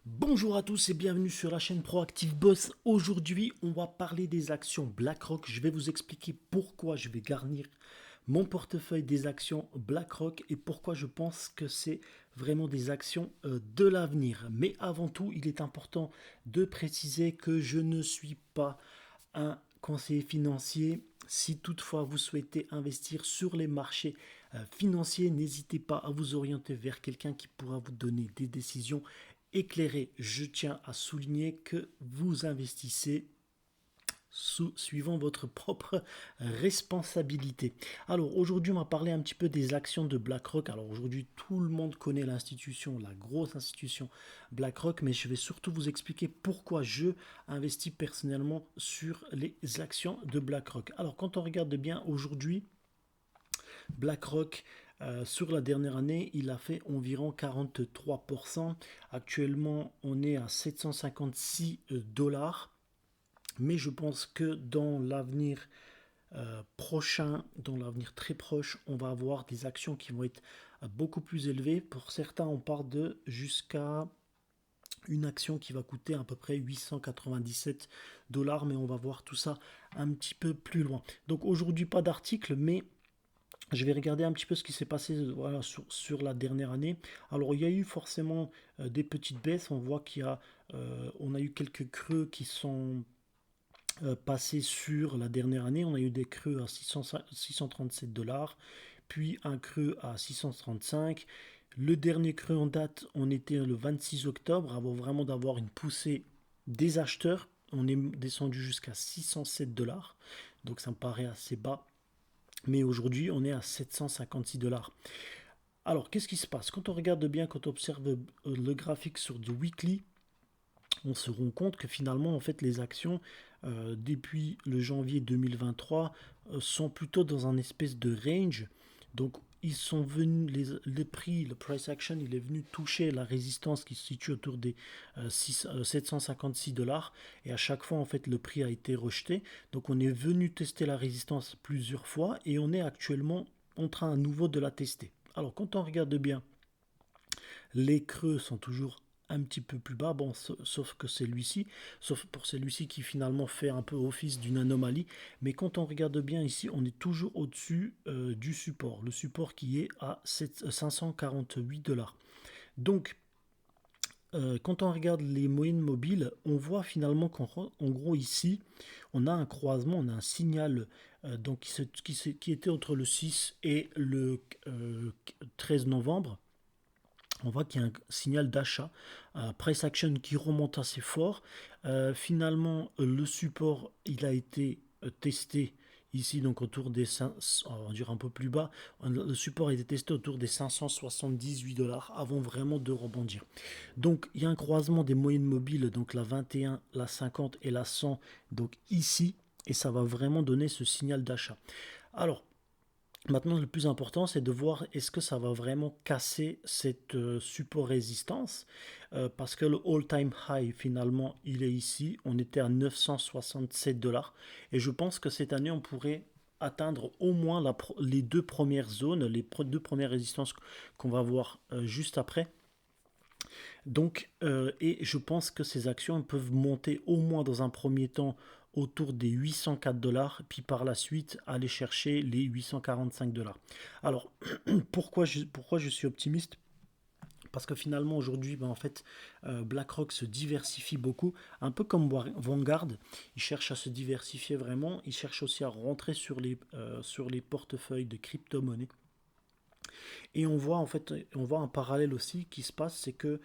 Bonjour à tous et bienvenue sur la chaîne Proactive Boss. Aujourd'hui, on va parler des actions BlackRock. Je vais vous expliquer pourquoi je vais garnir mon portefeuille des actions BlackRock et pourquoi je pense que c'est vraiment des actions de l'avenir. Mais avant tout, il est important de préciser que je ne suis pas un conseiller financier. Si toutefois vous souhaitez investir sur les marchés financiers, n'hésitez pas à vous orienter vers quelqu'un qui pourra vous donner des décisions éclairées. Je tiens à souligner que vous investissez suivant votre propre responsabilité. Alors aujourd'hui, on va parler un petit peu des actions de BlackRock. Alors aujourd'hui, tout le monde connaît l'institution, la grosse institution BlackRock, mais je vais surtout vous expliquer pourquoi je investis personnellement sur les actions de BlackRock. Alors quand on regarde bien aujourd'hui, BlackRock, sur la dernière année, il a fait environ 43%. Actuellement, on est à 756 dollars. Mais je pense que dans l'avenir prochain, dans l'avenir très proche, on va avoir des actions qui vont être beaucoup plus élevées. Pour certains, on part de jusqu'à une action qui va coûter à peu près 897 dollars, mais on va voir tout ça un petit peu plus loin. Donc aujourd'hui, pas d'article, mais je vais regarder un petit peu ce qui s'est passé voilà, sur la dernière année. Alors il y a eu forcément des petites baisses. On voit on a eu quelques creux qui sont passé sur la dernière année. On a eu des creux à 637 dollars, puis un creux à 635. Le dernier creux en date, on était le 26 octobre, avant vraiment d'avoir une poussée des acheteurs. On est descendu jusqu'à 607 dollars, donc ça me paraît assez bas. Mais aujourd'hui, on est à 756 dollars. Alors, qu'est-ce qui se passe? Quand on regarde bien, quand on observe le graphique sur du weekly, on se rend compte que finalement, en fait, les actions, depuis le janvier 2023, sont plutôt dans un espèce de range. Donc, ils sont venus, les prix, le price action, il est venu toucher la résistance qui se situe autour des 756 dollars. Et à chaque fois, en fait, le prix a été rejeté. Donc, on est venu tester la résistance plusieurs fois et on est actuellement en train à nouveau de la tester. Alors, quand on regarde bien, les creux sont toujours un petit peu plus bas, bon, sauf que celui-ci, sauf pour celui-ci qui finalement fait un peu office d'une anomalie. Mais quand on regarde bien ici, on est toujours au-dessus du support. Le support qui est à 548 dollars. Donc, quand on regarde les moyennes mobiles, on voit finalement qu'en gros ici, on a un croisement, on a un signal donc qui était entre le 6 et le 13 novembre. On voit qu'il y a un signal d'achat, un price action qui remonte assez fort. Finalement, le support, il a été testé ici, donc autour des 500, on va dire un peu plus bas. Le support a été testé autour des 578 dollars avant vraiment de rebondir. Donc, il y a un croisement des moyennes mobiles, donc la 21, la 50 et la 100, donc ici, et ça va vraiment donner ce signal d'achat. Alors, maintenant, le plus important, c'est de voir est-ce que ça va vraiment casser cette support résistance parce que le all-time high, finalement, il est ici. On était à 967 dollars. Et je pense que cette année, on pourrait atteindre au moins les deux premières zones, deux premières résistances qu'on va voir juste après. Donc, et je pense que ces actions peuvent monter au moins dans un premier temps autour des 804 dollars, puis par la suite aller chercher les 845 dollars. Alors, pourquoi je suis optimiste? Parce que finalement aujourd'hui, ben en fait, BlackRock se diversifie beaucoup, un peu comme Vanguard. Il cherche à se diversifier vraiment. Il cherche aussi à rentrer sur les portefeuilles de crypto-monnaies. Et on voit en fait, on voit un parallèle aussi qui se passe, c'est que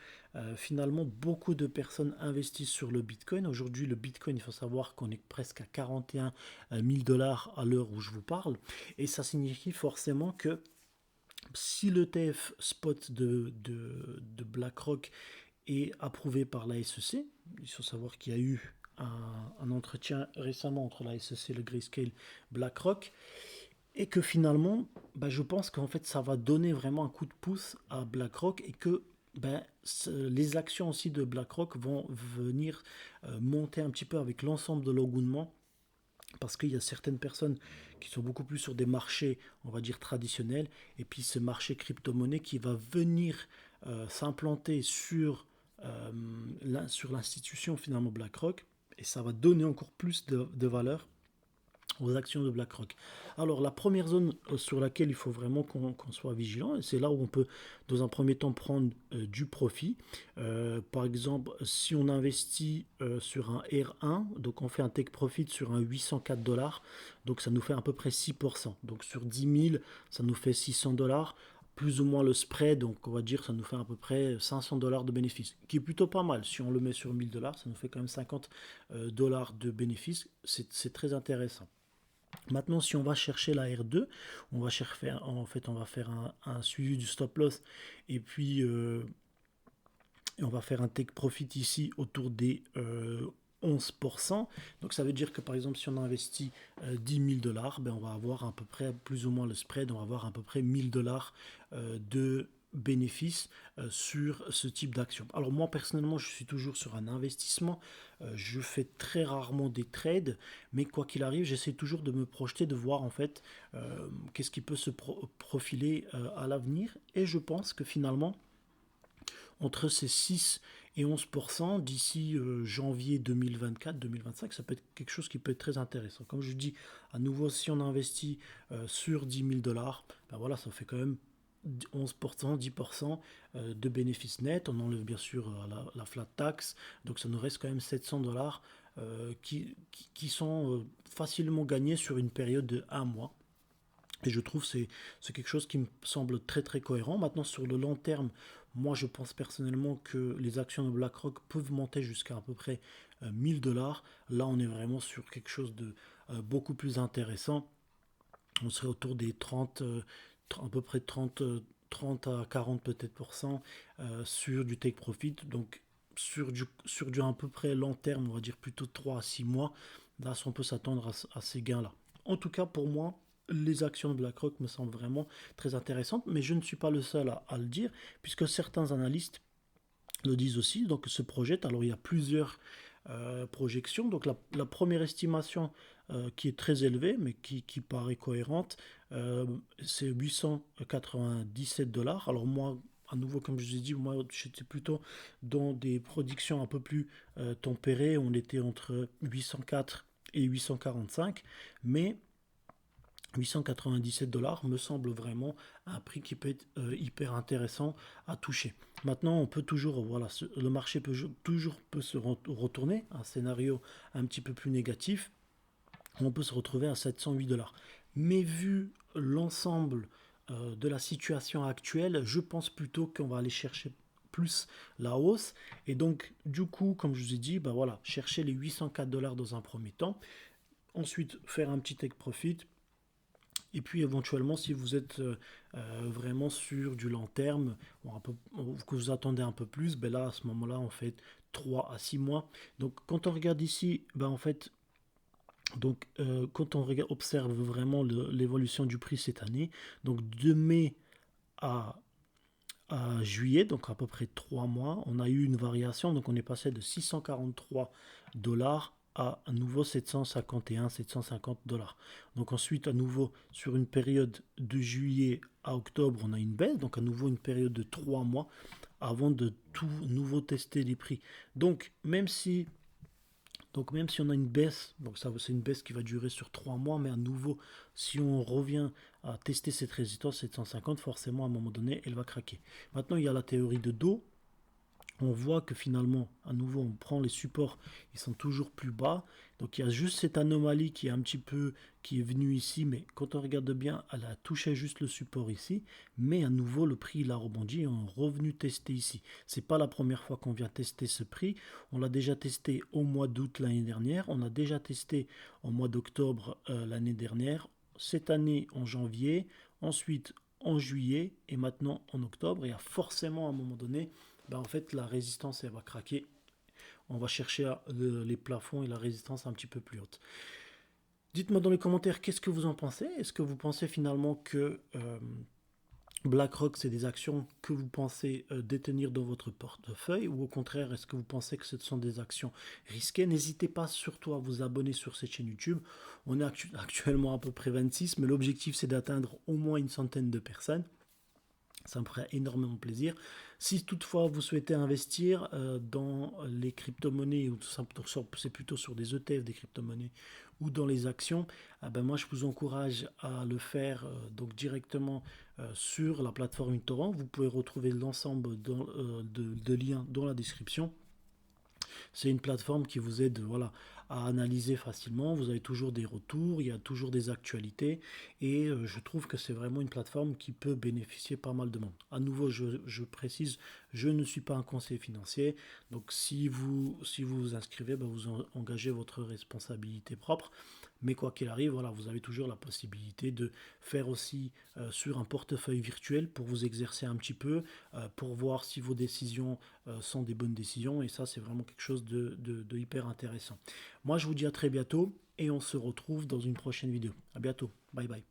finalement beaucoup de personnes investissent sur le Bitcoin. Aujourd'hui, le Bitcoin, il faut savoir qu'on est presque à 41 000 dollars à l'heure où je vous parle. Et ça signifie forcément que si l'ETF spot de BlackRock est approuvé par la SEC, il faut savoir qu'il y a eu un entretien récemment entre la SEC, le Grayscale, BlackRock, et que finalement, bah, je pense qu'en fait, ça va donner vraiment un coup de pouce à BlackRock et que ben, les actions aussi de BlackRock vont venir monter un petit peu avec l'ensemble de l'engouement parce qu'il y a certaines personnes qui sont beaucoup plus sur des marchés, on va dire, traditionnels, et puis ce marché crypto-monnaie qui va venir s'implanter sur sur l'institution finalement BlackRock, et ça va donner encore plus de valeur aux actions de BlackRock. Alors la première zone sur laquelle il faut vraiment qu'on soit vigilant, et c'est là où on peut dans un premier temps prendre du profit. Par exemple, si on investit sur un R1, donc on fait un take profit sur un 804 dollars, donc ça nous fait à peu près 6%. Donc sur 10 000, ça nous fait 600 dollars plus ou moins le spread, donc on va dire ça nous fait à peu près 500 dollars de bénéfice, qui est plutôt pas mal. Si on le met sur 1000 dollars, ça nous fait quand même 50 dollars de bénéfice, c'est très intéressant. Maintenant, si on va chercher la R2, on va faire un suivi du stop loss et puis on va faire un take profit ici autour des 11%. Donc ça veut dire que par exemple si on investit 10 000 dollars, ben, on va avoir à peu près plus ou moins le spread, on va avoir à peu près 1000 dollars de bénéfices sur ce type d'action. Alors moi personnellement je suis toujours sur un investissement, je fais très rarement des trades, mais quoi qu'il arrive j'essaie toujours de me projeter, de voir en fait qu'est-ce qui peut se profiler à l'avenir, et je pense que finalement entre ces 6 et 11% d'ici janvier 2024-2025, ça peut être quelque chose qui peut être très intéressant. Comme je dis, à nouveau, si on investit sur 10 000 dollars, ben voilà, ça fait quand même 11%, 10% de bénéfices nets. On enlève bien sûr la flat tax, donc ça nous reste quand même 700 dollars qui sont facilement gagnés sur une période de 1 mois. Et je trouve que c'est quelque chose qui me semble très très cohérent. Maintenant, sur le long terme, moi je pense personnellement que les actions de BlackRock peuvent monter jusqu'à peu près 1000 dollars. Là, on est vraiment sur quelque chose de beaucoup plus intéressant. On serait autour des 30, à peu près 30 à 40 peut-être pour cent sur du take profit. Donc sur du à peu près long terme, on va dire plutôt 3 à 6 mois, là on peut s'attendre à ces gains-là. En tout cas, pour moi, les actions de BlackRock me semblent vraiment très intéressantes, mais je ne suis pas le seul à le dire, puisque certains analystes le disent aussi, donc se projettent. Alors il y a plusieurs projections. Donc la première estimation qui est très élevée, mais qui paraît cohérente, c'est 897 dollars. Alors moi, à nouveau, comme je vous ai dit, moi j'étais plutôt dans des prédictions un peu plus tempérées. On était entre 804 et 845, mais 897 dollars me semble vraiment un prix qui peut être hyper intéressant à toucher. Maintenant, on peut toujours, voilà, le marché peut toujours se retourner, un scénario un petit peu plus négatif, on peut se retrouver à 708 dollars. Mais vu l'ensemble de la situation actuelle, je pense plutôt qu'on va aller chercher plus la hausse, et donc du coup, comme je vous ai dit, bah voilà, chercher les 804 dollars dans un premier temps, ensuite faire un petit take profit. Et puis éventuellement, si vous êtes vraiment sur du long terme, que vous attendez un peu plus, ben là, à ce moment-là, on fait 3 à 6 mois. Donc quand on regarde ici, ben en fait, quand on observe vraiment l'évolution du prix cette année, donc de mai à, à juillet, donc à peu près 3 mois, on a eu une variation, donc on est passé de 643 dollars à nouveau 751, 750 dollars. Donc ensuite, à nouveau, sur une période de juillet à octobre, on a une baisse, donc à nouveau une période de 3 mois avant de tout nouveau tester les prix. Donc même si on a une baisse, donc ça c'est une baisse qui va durer sur 3 mois, mais à nouveau, si on revient à tester cette résistance 750, forcément à un moment donné, elle va craquer. Maintenant, il y a la théorie de dos. On voit que finalement, à nouveau, on prend les supports, ils sont toujours plus bas. Donc il y a juste cette anomalie qui est un petit peu, qui est venue ici, mais quand on regarde bien, elle a touché juste le support ici. Mais à nouveau, le prix, il a rebondi et on est revenu tester ici. C'est pas la première fois qu'on vient tester ce prix. On l'a déjà testé au mois d'août l'année dernière. On a déjà testé au mois d'octobre l'année dernière. Cette année en janvier. Ensuite en juillet et maintenant en octobre. Il y a forcément à un moment donné, ben en fait la résistance elle va craquer. On va chercher les plafonds et la résistance un petit peu plus haute. Dites-moi dans les commentaires qu'est-ce que vous en pensez. Est-ce que vous pensez finalement que BlackRock, c'est des actions que vous pensez détenir dans votre portefeuille, ou au contraire, est-ce que vous pensez que ce sont des actions risquées? N'hésitez pas surtout à vous abonner sur cette chaîne YouTube. On est actuellement à peu près 26, mais l'objectif c'est d'atteindre au moins une centaine de personnes. Ça me ferait énormément plaisir. Si toutefois vous souhaitez investir dans les crypto-monnaies, ou c'est plutôt sur des ETF, des crypto-monnaies, ou dans les actions, ah ben moi je vous encourage à le faire donc directement sur la plateforme Torrent. Vous pouvez retrouver l'ensemble de liens dans la description. C'est une plateforme qui vous aide, voilà, à analyser facilement. Vous avez toujours des retours, il y a toujours des actualités et je trouve que c'est vraiment une plateforme qui peut bénéficier pas mal de monde. À nouveau, je précise, je ne suis pas un conseiller financier, donc si vous vous inscrivez, ben, vous engagez votre responsabilité propre. Mais quoi qu'il arrive, voilà, vous avez toujours la possibilité de faire aussi sur un portefeuille virtuel pour vous exercer un petit peu, pour voir si vos décisions sont des bonnes décisions. Et ça, c'est vraiment quelque chose de hyper intéressant. Moi, je vous dis à très bientôt et on se retrouve dans une prochaine vidéo. À bientôt. Bye bye.